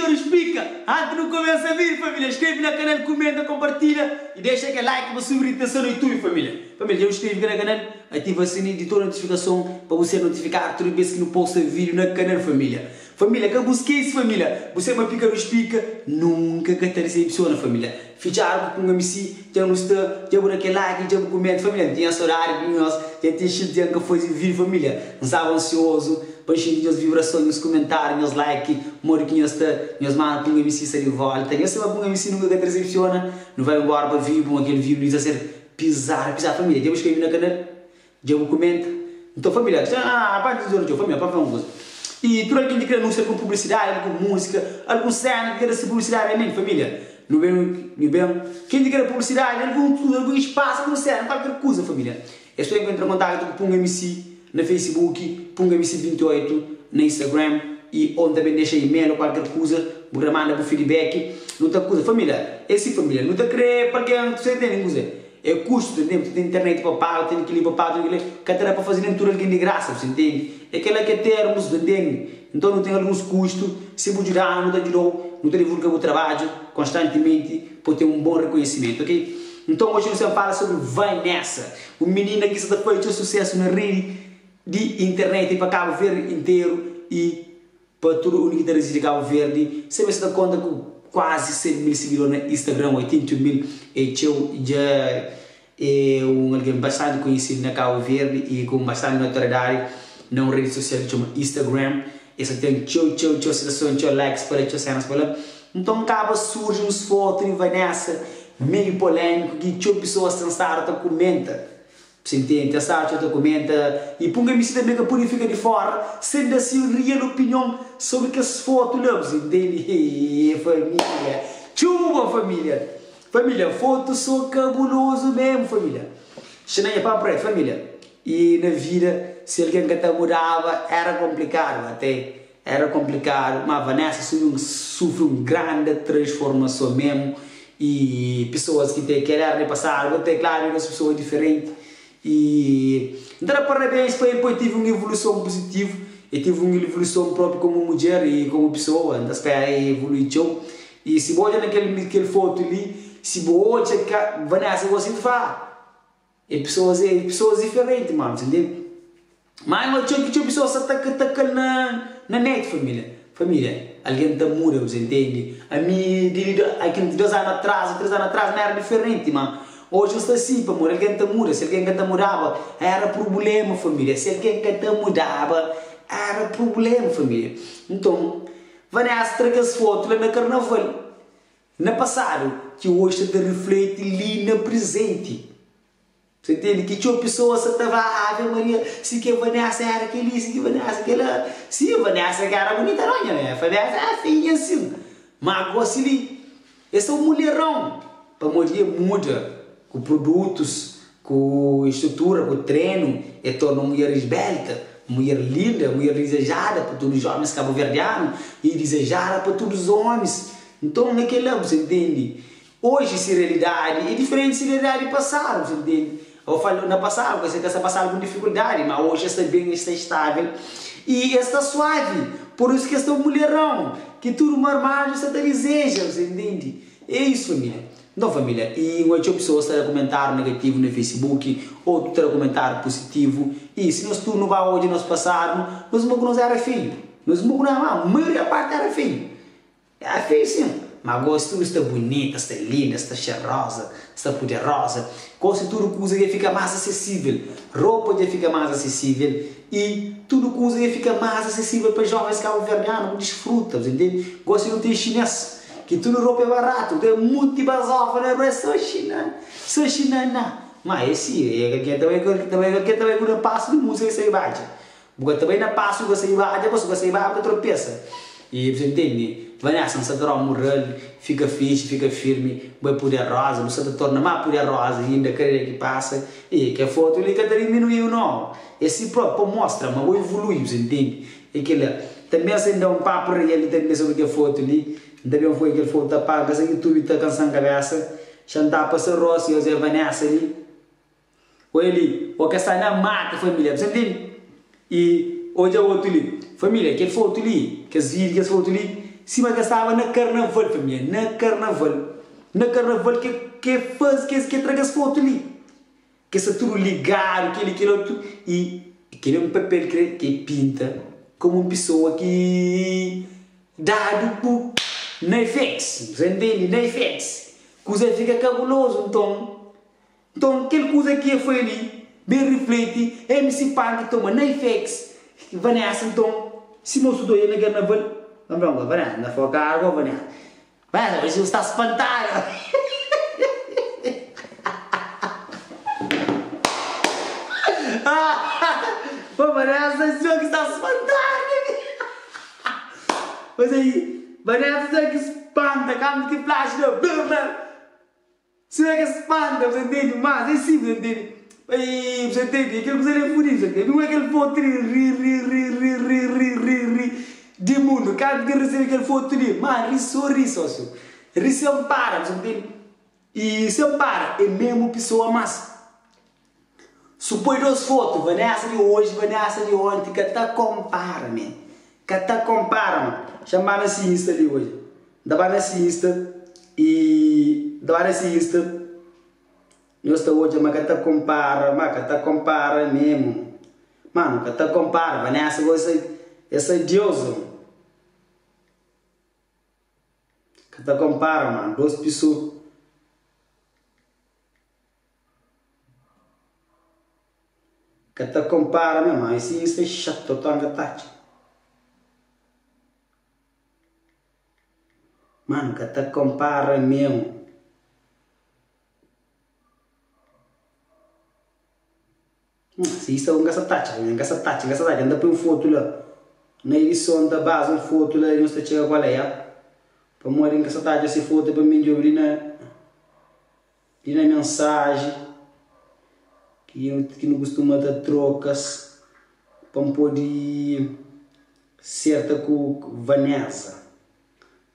pica, nos pica. Antes de não começar a vir, família, inscreve no canal, comenta, compartilha e deixa aquele like para subir a atenção no YouTube, família. Família, já inscreve no canal, ativa o sininho de toda a notificação para você notificar toda vez que não posta vídeo no canal, família. Família, que busque isso, família. Você me pica, nos pica, nunca que te decepciona, família. Ficha algo com a MC, já não está, já por aquele like, já por comenta, família. Tinha esse horário, já tinha chido, que foi vídeo, família. Não estava ansioso. Põe as vibrações nos comentários, nos likes, moro que nós mandamos para o MC sair de volta. Eu sei que o MC nunca te decepciona, não vai embora para vir, aquele vídeo diz a ser pisar, família. Já vou escrever no canal, já vou comentar. Então, família, a parte do dia, família, para ver uma coisa. E tudo aquilo que quer anunciar com publicidade, com música, algum cena que quer ser publicidade, é família. Não bem, quem quer publicidade, algum espaço, algum cena, qualquer coisa, família. Eu estou em contato com o MC. Na Facebook, Punga MC28, na Instagram e onde também deixa e-mail ou qualquer coisa, para mandar feedback, não tem coisa. Família, esse família, não tem querer para quem você entende, coisa. É custo, tem internet para pagar, tem que ir para pagar, tem que ter para fazer tudo aquilo de graça, você entende? É aquela que é termos, entende? Então não tem alguns custos, se você ajudar, não te ajudou, não te divulga o trabalho constantemente, para ter um bom reconhecimento, ok? Então hoje você fala sobre Vai Nessa, o menino que está fazendo sucesso na rede de internet para Cabo Verde inteiro e para todo o universo de Cabo Verde. Você se dá conta com quase 100 mil seguidores no Instagram, 80 mil, e já é alguém bastante conhecido na Cabo Verde e com bastante notoriedade na rede social que chama Instagram. Essa tem citações, likes para cenas para lá. Então acaba surge uns fotos e vai nessa meio polêmico que pessoas sensaram comenta. Você entende? Essa comenta e punga-me também que purifica de fora, sendo assim real opinião sobre que as fotos lá, você entende? Família, chuva família, família, fotos são cabuloso mesmo, família. Xanaya para preto, família. E na vida, se alguém que te mudava, era complicado até, era complicado, mas a Vanessa sofre uma grande transformação mesmo e pessoas que querem passar, vou ter claro, as pessoas diferentes. E então parabéns para ele, pois tive uma evolução positiva e tive uma evolução própria como mulher e como pessoa, então espera evoluir. E se você olhar naquele foto ali, se você olhar Vanessa, você faz é pessoas diferentes, mano, entendeu? Mas eu tinha pessoas que estão na net, família, alguém está muda, você entende? A mim, aqui 2 anos atrás, 3 anos atrás, não era diferente, mano. Hoje está assim, para morrer, alguém está muda, se alguém está mudava, era problema, família, se alguém está mudava, era problema, família. Então, Vanessa traga as fotos lá na carnaval, no passado, que hoje está reflete ali no presente. Você entende? Que tinha pessoas que estavam, Ave Maria, se que a Vanessa era aquele, se que a Vanessa aquela, se a Vanessa era bonita, não é? A Vanessa era feia assim, mas agora se ali, esse é um mulherão, para mulher muda. Com produtos, com estrutura, com treino, e torna uma mulher esbelta, mulher linda, mulher desejada para todos os homens cabo-verdianos e desejada para todos os homens. Então, naquele ano, você entende? Hoje, essa realidade é diferente da realidade passada, você entende? Eu falo na passada, você está passando com dificuldade, mas hoje está bem, está estável e está suave. Por isso que esta mulherão, que tudo normal, você deseja, você entende? É isso, família. Então, família, e muitas pessoas estão a comentar negativo no Facebook, outros estão a comentar positivo, e se nós tudo não vai hoje nós passarmos, nós era filho, nós não, a maioria parte era filho, é feio sim, mas gosto está bonita, está linda, está cheirosa, está poderosa, gosto tudo coisa que fica mais acessível, roupa já fica mais acessível, e tudo coisa que fica mais acessível para jovens cabo-verdianos, desfrutam, entende? Gosto de não ter chinês. Que tudo roupa é barato, tem muito basófone, não é só China, não. Mas esse, também quando passo de música você bate. Porque também não passo você bate, você bate, tropeça. E você entende? Vanessa, você torna moral, fica fixe, fica firme, vai poderosa, você te torna mais poderosa ainda, carreira que passa, e que a foto ali que diminuiu, não. Esse próprio mostra, mas vai evoluir, você entende? E que também assim dá um papo real também sobre a foto ali. Também foi aquele foto da paga, que o YouTube está cansando a cabeça, chantar para ser Rossi, e a Vanessa ali. Olha ali, o que está na mata, família, você entende? E hoje é outro ali, família, aquele foto ali, que as vídeos, aquele foto ali, cima que estava na carnaval, família, na carnaval que faz, que traga as fotos ali, que se tudo ligado, aquele outro, e aquele é um papel que pinta como uma pessoa que dado por Netflix, entende? Netflix, coisa fica cabuloso, então aquele coisa que foi ali, bem reflete, MC Punk toma Netflix, Vanessa, então, se não estudou aí na carnaval, vamos, Vanessa, na foca água, Vanessa, você está espantado. Pô, Vanessa, senhor que está espantado. Mas aí, Vanessa, que espanta, calma que flash, não, senhor que espanta, você entende, mas é sim, você entende. Aí, você entende, aquele que você é furido, você entende, não é aquele foto de mundo, cada que recebe aquele foto ali, mas ri, sócio, ri se ampara, você entende, e se ampara, é mesmo pessoa massa. Supõe duas fotos, Vanessa de hoje, Vanessa de ontem, que até compara, man, mano, chamaram assim Insta ali hoje, dava nesse Insta, e dava nesse Insta, eu estou hoje, mas que tá compara mesmo. Mano, que tá compara, Vanessa, essa deusa. Que tá compara, mano, duas pessoas. Que tá compara mesmo, esse Insta é chato, tô angatado. Mano, que tá compara mesmo. Se isso é um gasta-tacha, anda para um foto lá. Na edição da base, um foto lá, e não está chegando qual é. Para morrer em gasta-tacha, essa foto para mim de abrir na mensagem. Que não costuma dar trocas. Para poder certa com Vanessa.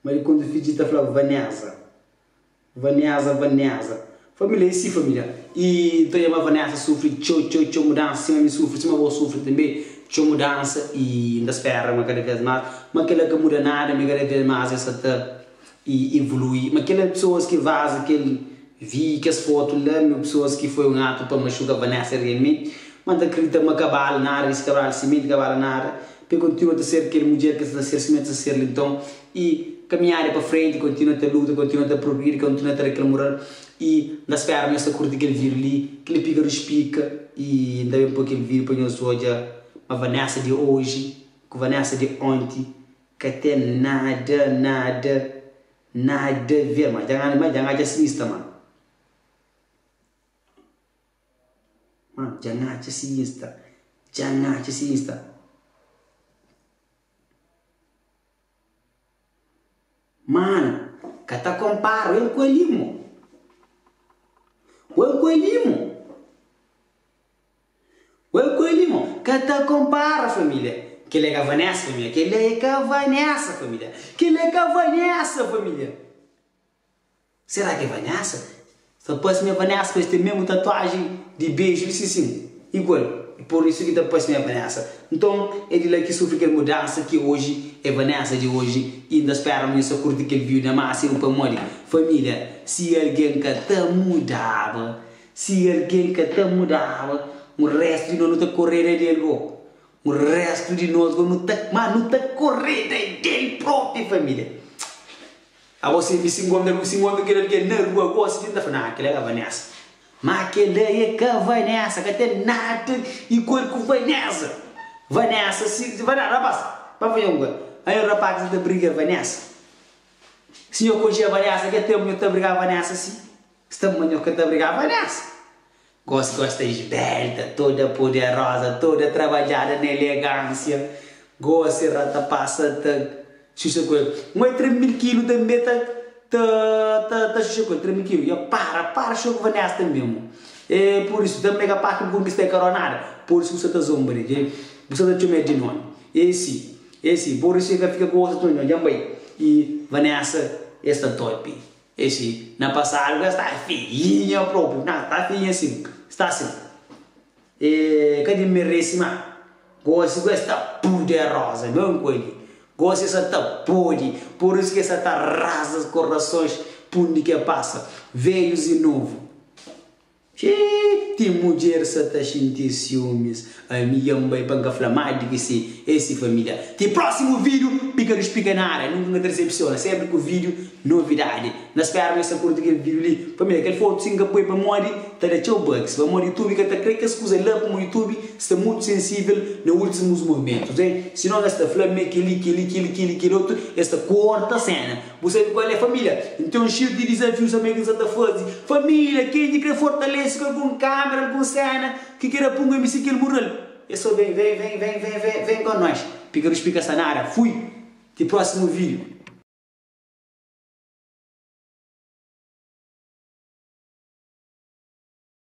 Mas quando eu fiz, falava Vanessa. Família, e sim, família. E então a Vanessa sofre tchau mudança, me sofre, se vou sofrer também, tchau mudança e ainda espera uma cada vez mais, mas aquela que muda nada, me cada vez mais essa tá e evolui, mas aquelas pessoas que vazam, aquele vi que as fotos lá, pessoas que foi um ato para machucar a Vanessa realmente, mas acredita uma cabala nada, esse cabala cimento, cabala nada, porque continua a ser aquele mulher que está a ser cimento, a ser então, e caminhar para frente, continua a ter luta, continua a progredir, continua a ter aquele moral. E na espera me essa curta aquele vídeo ali, aquele pica explica e ainda bem porque aquele vídeo põe os olhos a Vanessa de hoje, com a Vanessa de ontem, que até nada a ver, mas jangan aja sinistra, mano. Mano, jangan aja sinistra. Mano, kata compara, eu coelhinho. O coelhinho, kata compara, família. Que ele é a Vanessa, família. Que ele é a família. Será que é Vanessa? Só pode ser Vanessa, pois tem mesmo tatuagem de beijo, assim, igual. E por isso que depois me Vanessa. Então, ele lá que sofre aquela mudança que hoje é Vanessa de hoje. E ainda espera essa curta que ele viu na massa e um pamole. Família, se alguém que te mudava, o resto de nós não está correndo dele, o resto de nós não está correndo dele próprio, família. A você me singondo que ele na rua gosta de falar, aquele é a Vanessa. Mas aquele é que a Vanessa, que tem nada igual com Vanessa. Vanessa, rapaz, para ver aí o rapaz que briga Vanessa. Se eu conhecer a Vanessa, que tem muito a brigar Vanessa, sim. Estamos muito a brigar Vanessa. Gosta esbelta, toda poderosa, toda trabalhada na elegância. Gosta de rata passa, xuxa com ele. Mas 3.000 quilos também xuxa com ele, 3.000 quilos. Eu para, xuxa com Vanessa também. É por isso, também é para que conquistei coronada. Por isso você está zombando, você está chamando de nome. Esse, por isso que fica gosto de nome, e Vanessa está top. Esse, na passada, está fininha próprio, não, está fininha assim, está assim. Cadê merece mais? Gosto está poderosa, não com ele. Gosta essa tá pode, por isso que essa tá rasa os corações, por onde que passa, velhos e novo. Tem mulher que está sentindo ciúmes, a minha mãe para falar de que esse família. Tem próximo vídeo, pica nos pica na área, nunca decepciona, sempre com o vídeo, novidade. Nós esperamos essa coisa daquele vídeo ali, família, aquele foto sim que põe para morrer, tá de tchau bugs, para morrer YouTube, que tá creio que as coisas lá para o YouTube está muito sensível nos últimos momentos, hein? Se não está falando aquele outro, esta corta cena. Você sabe qual é a família? Então cheio de desafios também que você está fazendo. Família, quem quer fortalecer com alguma câmera, alguma cena, que queira pôr um MC que ele morreu. É só vem com nós. Pica nos pica sanara. Fui. Até o próximo vídeo.